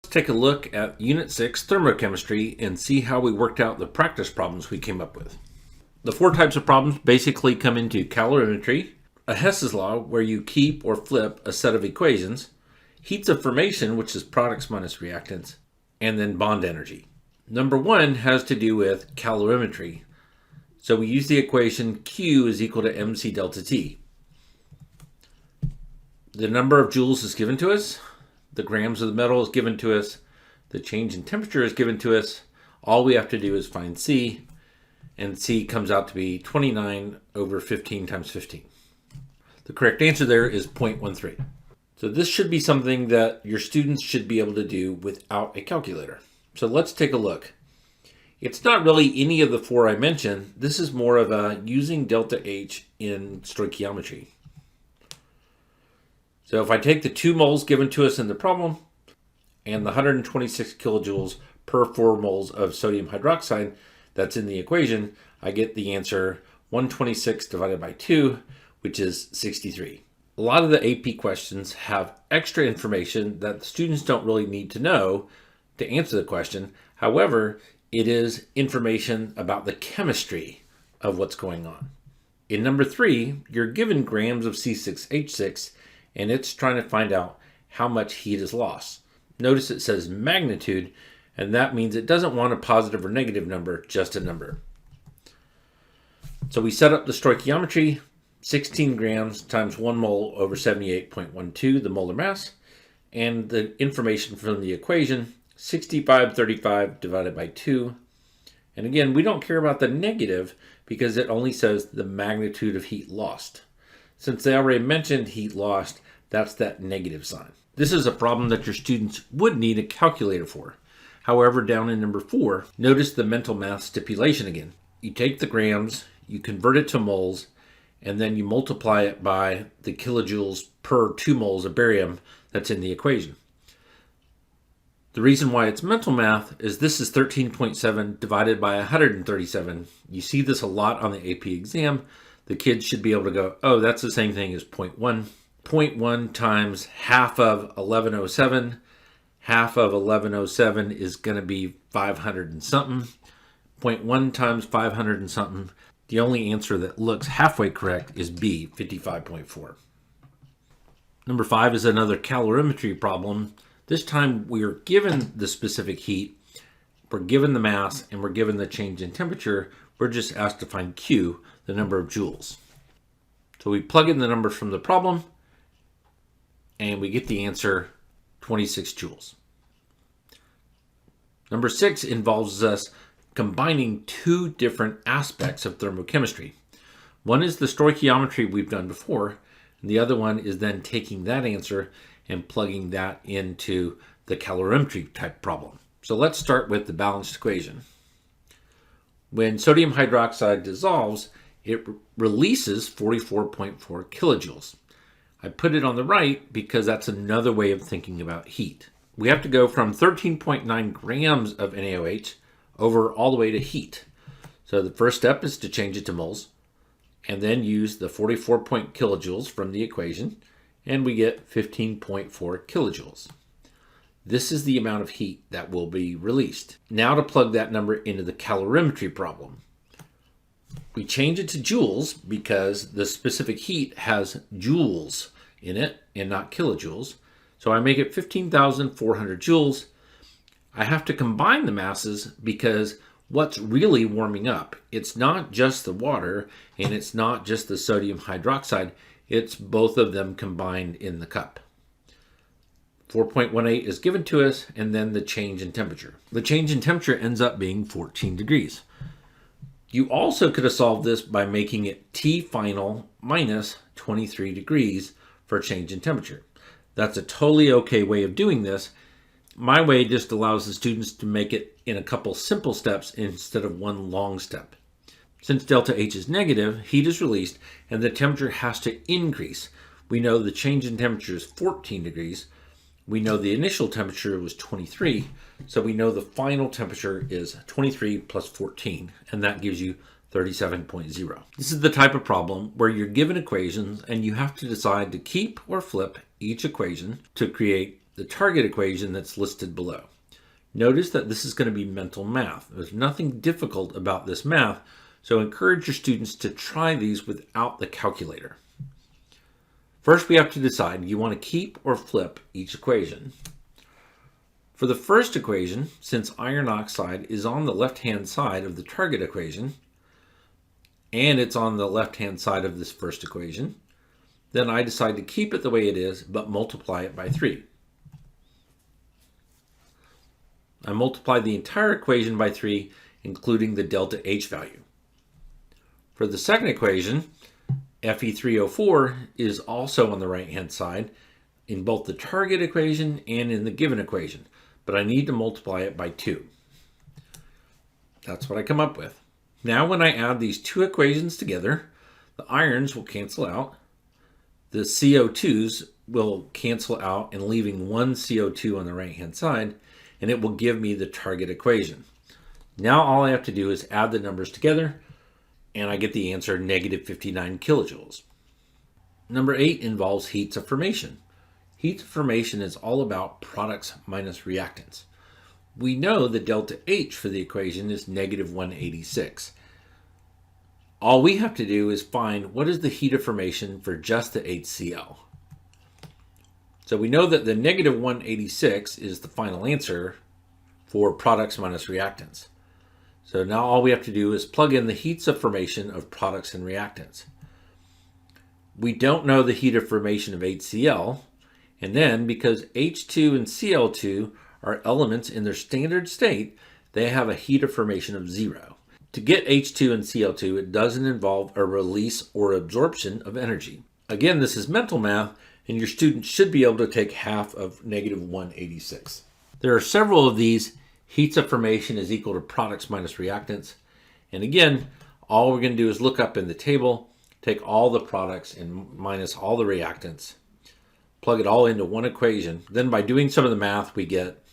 take a look at Unit 6, Thermochemistry, and see how we worked out the practice problems we came up with. The four types of problems basically come into calorimetry, a Hess's law where you keep or flip a set of equations, heats of formation, which is products minus reactants, and then bond energy. Number one has to do with calorimetry. So we use the equation Q is equal to mc delta T. The number of joules is given to us. The grams of the metal is given to us. The change in temperature is given to us. All we have to do is find C, and C comes out to be 29 over 15 times 15. The correct answer there is 0.13. So this should be something that your students should be able to do without a calculator. So let's take a look. It's not really any of the four I mentioned. This is more of a using delta H in stoichiometry. So if I take the 2 moles given to us in the problem and the 126 kilojoules per 4 moles of sodium hydroxide that's in the equation, I get the answer 126 divided by 2, which is 63. A lot of the AP questions have extra information that the students don't really need to know to answer the question. However, it is information about the chemistry of what's going on. In number 3, you're given grams of C6H6 and it's trying to find out how much heat is lost. Notice it says magnitude, and that means it doesn't want a positive or negative number, just a number. So we set up the stoichiometry, 16 grams times 1 mole over 78.12, the molar mass, and the information from the equation, 6535 divided by 2. And again, we don't care about the negative because it only says the magnitude of heat lost. Since they already mentioned heat lost, that's that negative sign. This is a problem that your students would need a calculator for. However, down in number 4, notice the mental math stipulation again. You take the grams, you convert it to moles, and then you multiply it by the kilojoules per 2 moles of barium that's in the equation. The reason why it's mental math is this is 13.7 divided by 137. You see this a lot on the AP exam. The kids should be able to go, oh, that's the same thing as 0.1. 0.1 times half of 1107. Half of 1107 is going to be 500 and something. 0.1 times 500 and something. The only answer that looks halfway correct is B, 55.4. Number 5 is another calorimetry problem. This time we are given the specific heat, we're given the mass, and we're given the change in temperature. We're just asked to find Q, the number of joules. So we plug in the numbers from the problem, and we get the answer 26 joules. Number 6 involves us combining 2 different aspects of thermochemistry. One is the stoichiometry we've done before, and the other one is then taking that answer and plugging that into the calorimetry type problem. So let's start with the balanced equation. When sodium hydroxide dissolves, it releases 44.4 kilojoules. I put it on the right because that's another way of thinking about heat. We have to go from 13.9 grams of NaOH over all the way to heat. So the first step is to change it to moles and then use the 44 kilojoules from the equation, and we get 15.4 kilojoules. This is the amount of heat that will be released. Now to plug that number into the calorimetry problem. We change it to joules because the specific heat has joules in it and not kilojoules. So I make it 15,400 joules. I have to combine the masses because what's really warming up, it's not just the water and it's not just the sodium hydroxide, it's both of them combined in the cup. 4.18 is given to us, and then the change in temperature. The change in temperature ends up being 14 degrees. You also could have solved this by making it T final minus 23 degrees for a change in temperature. That's a totally okay way of doing this. My way just allows the students to make it in a couple simple steps instead of one long step. Since delta H is negative, heat is released and the temperature has to increase. We know the change in temperature is 14 degrees. We know the initial temperature was 23, so we know the final temperature is 23 plus 14, and that gives you 37.0. This is the type of problem where you're given equations and you have to decide to keep or flip each equation to create the target equation that's listed below. Notice that this is going to be mental math. There's nothing difficult about this math, so encourage your students to try these without the calculator. First, we have to decide, do you want to keep or flip each equation? For the first equation, since iron oxide is on the left-hand side of the target equation, and it's on the left-hand side of this first equation, then I decide to keep it the way it is, but multiply it by 3. I multiply the entire equation by 3, including the delta H value. For the second equation, Fe3O4 is also on the right-hand side in both the target equation and in the given equation, but I need to multiply it by 2. That's what I come up with. Now when I add these two equations together, the irons will cancel out, the CO2s will cancel out and leaving one CO2 on the right-hand side, and it will give me the target equation. Now all I have to do is add the numbers together, and I get the answer negative 59 kilojoules. Number 8 involves heats of formation. Heats of formation is all about products minus reactants. We know the delta H for the equation is negative 186. All we have to do is find what is the heat of formation for just the HCl. So we know that the negative 186 is the final answer for products minus reactants. So now all we have to do is plug in the heats of formation of products and reactants. We don't know the heat of formation of HCl, and then because H2 and Cl2 are elements in their standard state, they have a heat of formation of 0. To get H2 and Cl2, it doesn't involve a release or absorption of energy. Again, this is mental math, and your students should be able to take half of negative 186. There are several of these. Heats of formation is equal to products minus reactants. And again, all we're going to do is look up in the table, take all the products and minus all the reactants, plug it all into one equation. Then by doing some of the math, we get,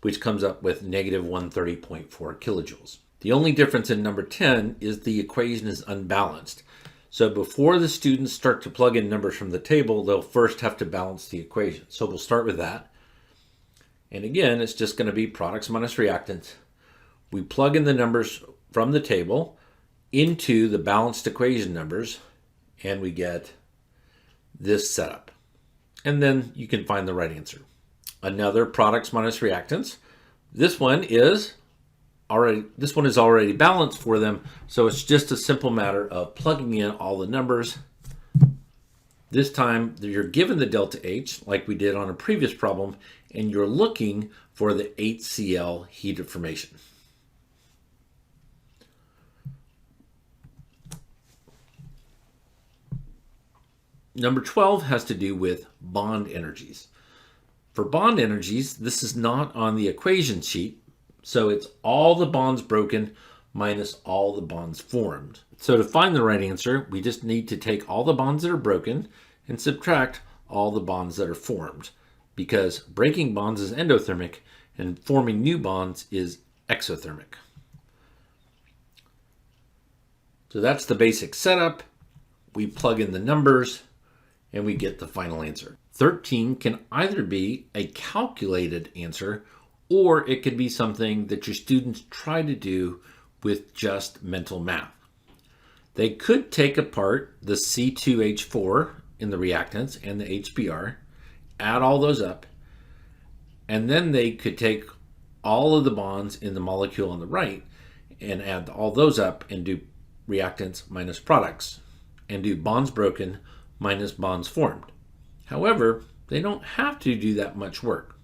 which comes up with negative 130.4 kilojoules. The only difference in number 10 is the equation is unbalanced. So before the students start to plug in numbers from the table, they'll first have to balance the equation. So we'll start with that. And again, it's just going to be products minus reactants. We plug in the numbers from the table into the balanced equation numbers, and we get this setup. And then you can find the right answer. Another products minus reactants. This one is already balanced for them, so it's just a simple matter of plugging in all the numbers. This time you're given the delta H like we did on a previous problem, and you're looking for the HCl heat of formation. Number 12 has to do with bond energies. For bond energies, this is not on the equation sheet, so it's all the bonds broken minus all the bonds formed. So to find the right answer, we just need to take all the bonds that are broken and subtract all the bonds that are formed, because breaking bonds is endothermic and forming new bonds is exothermic. So that's the basic setup. We plug in the numbers and we get the final answer. 13 can either be a calculated answer or it could be something that your students try to do with just mental math. They could take apart the C2H4 in the reactants and the HBr, add all those up, and then they could take all of the bonds in the molecule on the right and add all those up and do reactants minus products and do bonds broken minus bonds formed. However, they don't have to do that much work.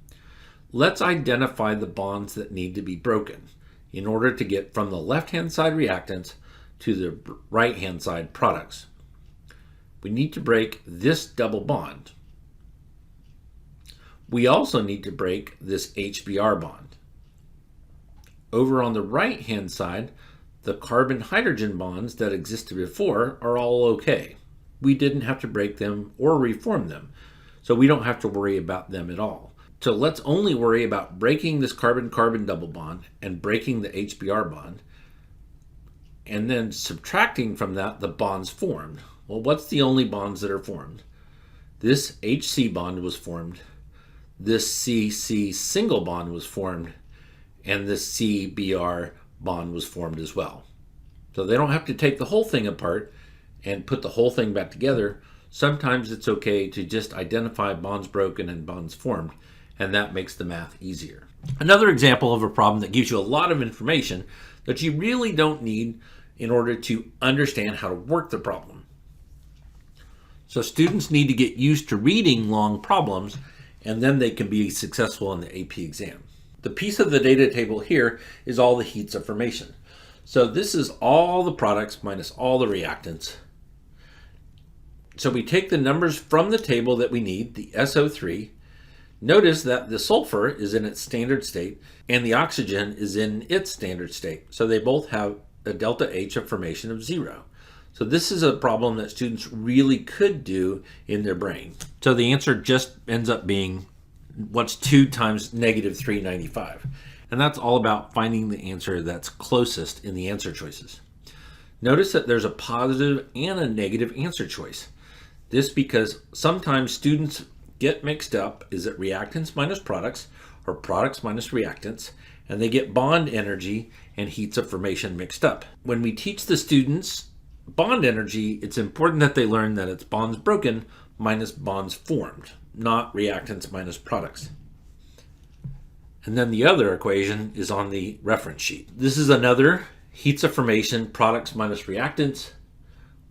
Let's identify the bonds that need to be broken in order to get from the left-hand side reactants to the right-hand side products. We need to break this double bond. We also need to break this HBr bond. Over on the right-hand side, the carbon-hydrogen bonds that existed before are all okay. We didn't have to break them or reform them, so we don't have to worry about them at all. So let's only worry about breaking this carbon-carbon double bond and breaking the HBr bond, and then subtracting from that the bonds formed. Well, what's the only bonds that are formed? This HC bond was formed, this CC single bond was formed, and this CBr bond was formed as well. So they don't have to take the whole thing apart and put the whole thing back together. Sometimes it's okay to just identify bonds broken and bonds formed, and that makes the math easier. Another example of a problem that gives you a lot of information that you really don't need in order to understand how to work the problem. So students need to get used to reading long problems, and then they can be successful in the AP exam. The piece of the data table here is all the heats of formation. So this is all the products minus all the reactants. So we take the numbers from the table that we need, the SO3. Notice that the sulfur is in its standard state and the oxygen is in its standard state. So they both have a delta H of formation of 0. So this is a problem that students really could do in their brain. So the answer just ends up being what's 2 times negative 395. And that's all about finding the answer that's closest in the answer choices. Notice that there's a positive and a negative answer choice. This because sometimes students get mixed up. Is it reactants minus products or products minus reactants? And they get bond energy and heats of formation mixed up. When we teach the students bond energy, it's important that they learn that it's bonds broken minus bonds formed, not reactants minus products. And then the other equation is on the reference sheet. This is another heats of formation, products minus reactants.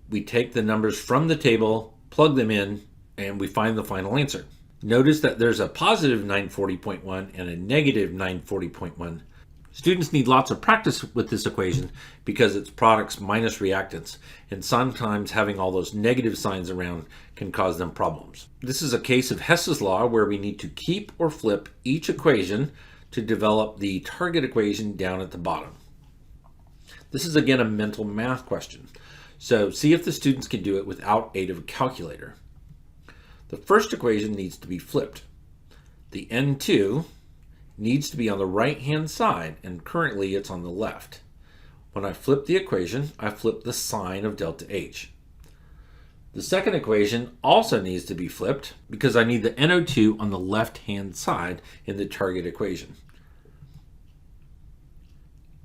We take the numbers from the table, plug them in, and we find the final answer. Notice that there's a positive 940.1 and a negative 940.1. Students need lots of practice with this equation because it's products minus reactants, and sometimes having all those negative signs around can cause them problems. This is a case of Hess's law where we need to keep or flip each equation to develop the target equation down at the bottom. This is again a mental math question, so see if the students can do it without aid of a calculator. The first equation needs to be flipped. The N2 needs to be on the right-hand side, and currently it's on the left. When I flip the equation, I flip the sign of delta H. The second equation also needs to be flipped because I need the NO2 on the left-hand side in the target equation.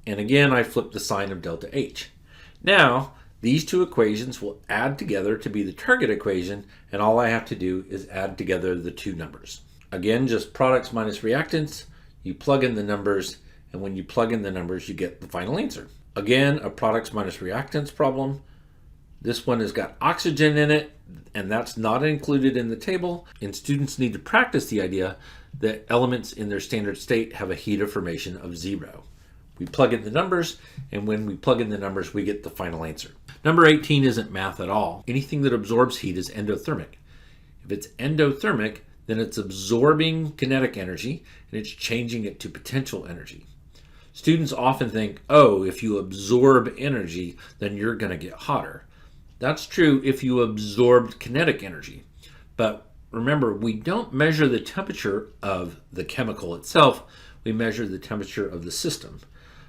And again, I flip the sign of delta H. Now, these two equations will add together to be the target equation, and all I have to do is add together the two numbers. Again, just products minus reactants. You plug in the numbers, and when you plug in the numbers, you get the final answer. Again, a products minus reactants problem. This one has got oxygen in it, and that's not included in the table. And students need to practice the idea that elements in their standard state have a heat of formation of 0. We plug in the numbers, and when we plug in the numbers, we get the final answer. Number 18 isn't math at all. Anything that absorbs heat is endothermic. If it's endothermic, then it's absorbing kinetic energy and it's changing it to potential energy. Students often think, oh, if you absorb energy, then you're going to get hotter. That's true if you absorbed kinetic energy. But remember, we don't measure the temperature of the chemical itself, we measure the temperature of the system.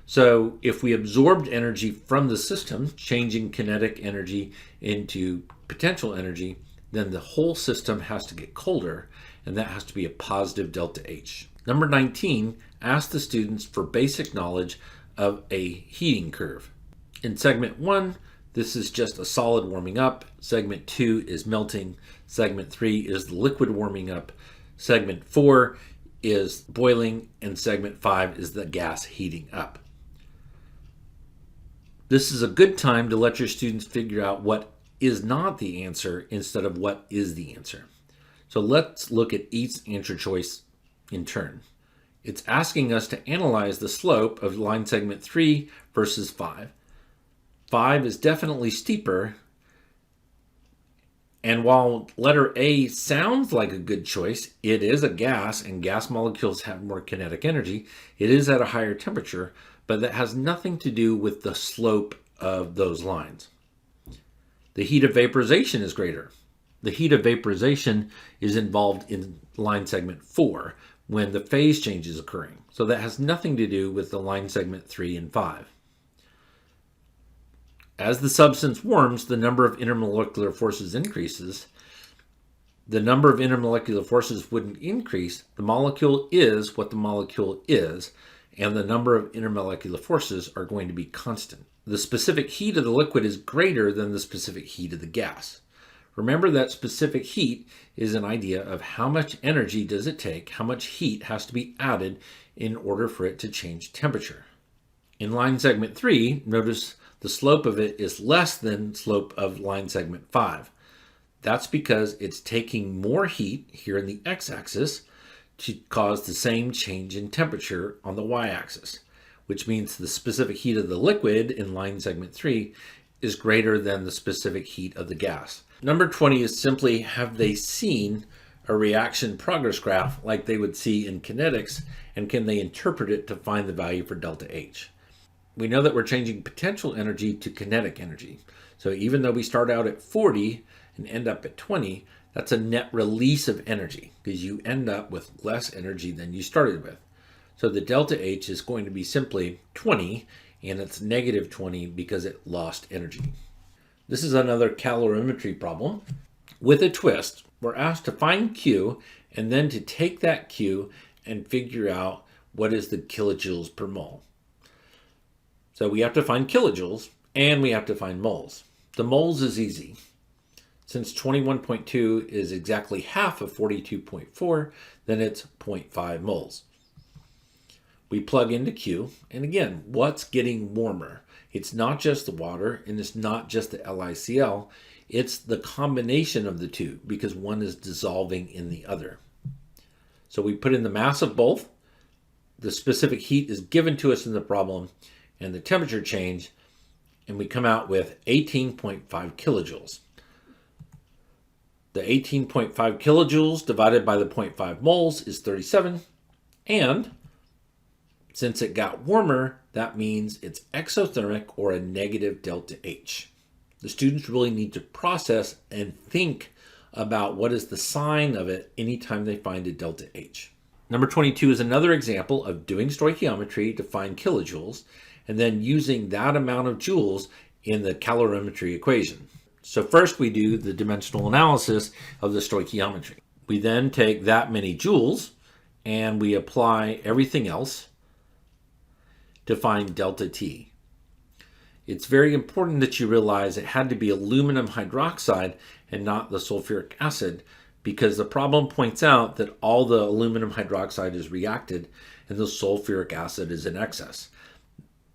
So if we absorbed energy from the system, changing kinetic energy into potential energy, then the whole system has to get colder, and that has to be a positive delta H. Number 19, ask the students for basic knowledge of a heating curve. In segment 1, this is just a solid warming up. Segment 2 is melting. Segment 3 is the liquid warming up. Segment 4 is boiling, and segment 5 is the gas heating up. This is a good time to let your students figure out what is not the answer instead of what is the answer. So let's look at each answer choice in turn. It's asking us to analyze the slope of line segment 3 versus 5. 5 is definitely steeper, and while letter A sounds like a good choice, it is a gas, and gas molecules have more kinetic energy. It is at a higher temperature, but that has nothing to do with the slope of those lines. The heat of vaporization is greater. The heat of vaporization is involved in line segment 4 when the phase change is occurring. So that has nothing to do with the line segment 3 and 5. As the substance warms, the number of intermolecular forces increases. the number of intermolecular forces wouldn't increase. The molecule is what the molecule is, and the number of intermolecular forces are going to be constant. The specific heat of the liquid is greater than the specific heat of the gas. Remember that specific heat is an idea of how much energy does it take, how much heat has to be added in order for it to change temperature. In line segment 3, notice the slope of it is less than slope of line segment 5. That's because it's taking more heat here in the x-axis to cause the same change in temperature on the y-axis, which means the specific heat of the liquid in line segment 3 is greater than the specific heat of the gas. Number 20 is simply, have they seen a reaction progress graph like they would see in kinetics, and can they interpret it to find the value for delta H? We know that we're changing potential energy to kinetic energy. So even though we start out at 40 and end up at 20, that's a net release of energy because you end up with less energy than you started with. So the delta H is going to be simply 20, and it's negative 20 because it lost energy. This is another calorimetry problem. With a twist, we're asked to find Q and then to take that Q and figure out what is the kilojoules per mole. So we have to find kilojoules and we have to find moles. The moles is easy. Since 21.2 is exactly half of 42.4, then it's 0.5 moles. We plug into Q, and again, what's getting warmer? It's not just the water, and it's not just the LiCl, it's the combination of the two, because one is dissolving in the other. So we put in the mass of both, the specific heat is given to us in the problem, and the temperature change, and we come out with 18.5 kilojoules. The 18.5 kilojoules divided by the 0.5 moles is 37, and since it got warmer, that means it's exothermic or a negative delta H. The students really need to process and think about what is the sign of it anytime they find a delta H. Number 22 is another example of doing stoichiometry to find kilojoules and then using that amount of joules in the calorimetry equation. So first we do the dimensional analysis of the stoichiometry. We then take that many joules and we apply everything else to find delta T. It's very important that you realize it had to be aluminum hydroxide and not the sulfuric acid, because the problem points out that all the aluminum hydroxide is reacted and the sulfuric acid is in excess.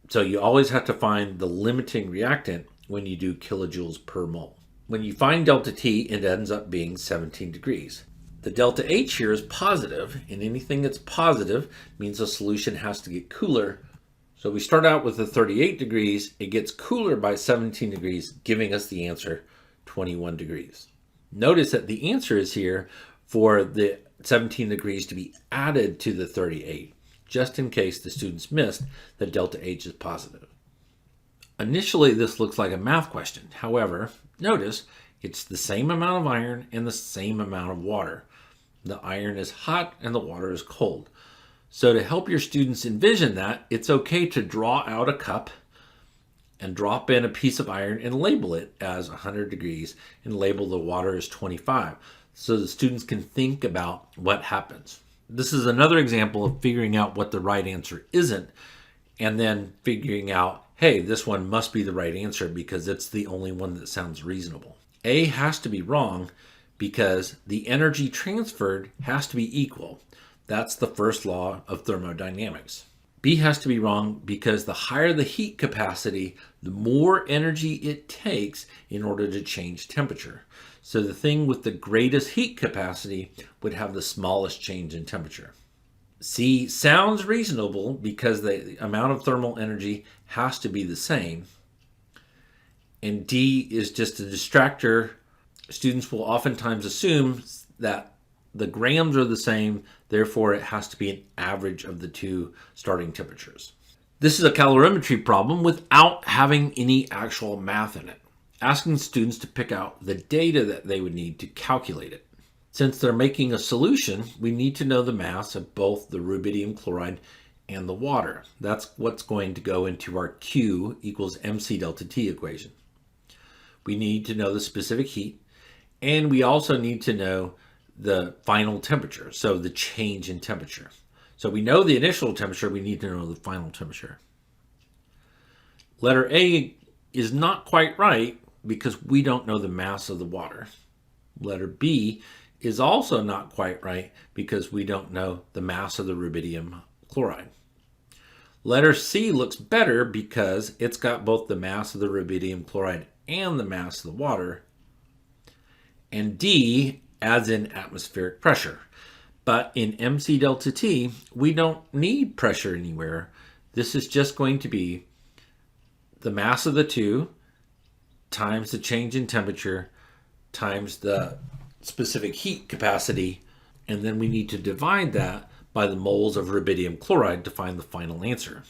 So you always have to find the limiting reactant when you do kilojoules per mole. When you find delta T, it ends up being 17 degrees. The delta H here is positive, and anything that's positive means the solution has to get cooler. So we start out with the 38 degrees, it gets cooler by 17 degrees, giving us the answer 21 degrees. Notice that the answer is here for the 17 degrees to be added to the 38, just in case the students missed that delta H is positive. Initially, this looks like a math question. However, notice it's the same amount of iron and the same amount of water. The iron is hot and the water is cold. So to help your students envision that, it's okay to draw out a cup and drop in a piece of iron and label it as 100 degrees and label the water as 25, so the students can think about what happens. This is another example of figuring out what the right answer isn't, and then figuring out, hey, this one must be the right answer because it's the only one that sounds reasonable. A has to be wrong because the energy transferred has to be equal. That's the first law of thermodynamics. B has to be wrong because the higher the heat capacity, the more energy it takes in order to change temperature. So the thing with the greatest heat capacity would have the smallest change in temperature. C sounds reasonable because the amount of thermal energy has to be the same. And D is just a distractor. Students will oftentimes assume that the grams are the same, therefore it has to be an average of the two starting temperatures. This is a calorimetry problem without having any actual math in it, asking students to pick out the data that they would need to calculate it. Since they're making a solution, we need to know the mass of both the rubidium chloride and the water. That's what's going to go into our Q equals mc delta T equation. We need to know the specific heat, and we also need to know the final temperature, so the change in temperature. So we know the initial temperature, we need to know the final temperature. Letter A is not quite right because we don't know the mass of the water. Letter B is also not quite right because we don't know the mass of the rubidium chloride. Letter C looks better because it's got both the mass of the rubidium chloride and the mass of the water. And D adds in atmospheric pressure. But in MC delta T, we don't need pressure anywhere. This is just going to be the mass of the two times the change in temperature times the specific heat capacity, and then we need to divide that by the moles of rubidium chloride to find the final answer.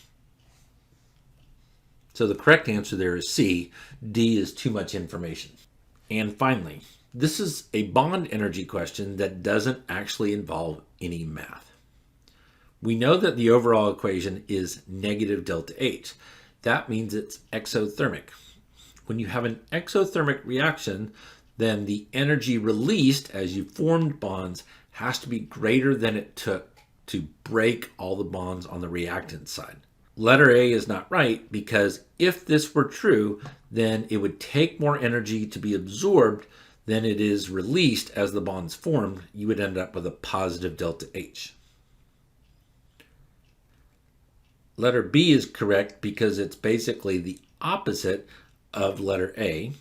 So the correct answer there is C. D is too much information. And finally, this is a bond energy question that doesn't actually involve any math. We know that the overall equation is negative delta H. That means it's exothermic. When you have an exothermic reaction, then the energy released as you formed bonds has to be greater than it took to break all the bonds on the reactant side. Letter A is not right because if this were true, then it would take more energy to be absorbed than it is released as the bonds formed. You would end up with a positive delta H. Letter B is correct because it's basically the opposite of letter A.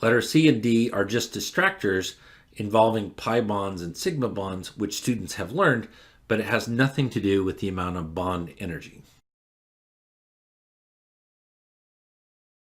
Letter C and D are just distractors involving pi bonds and sigma bonds, which students have learned, but it has nothing to do with the amount of bond energy.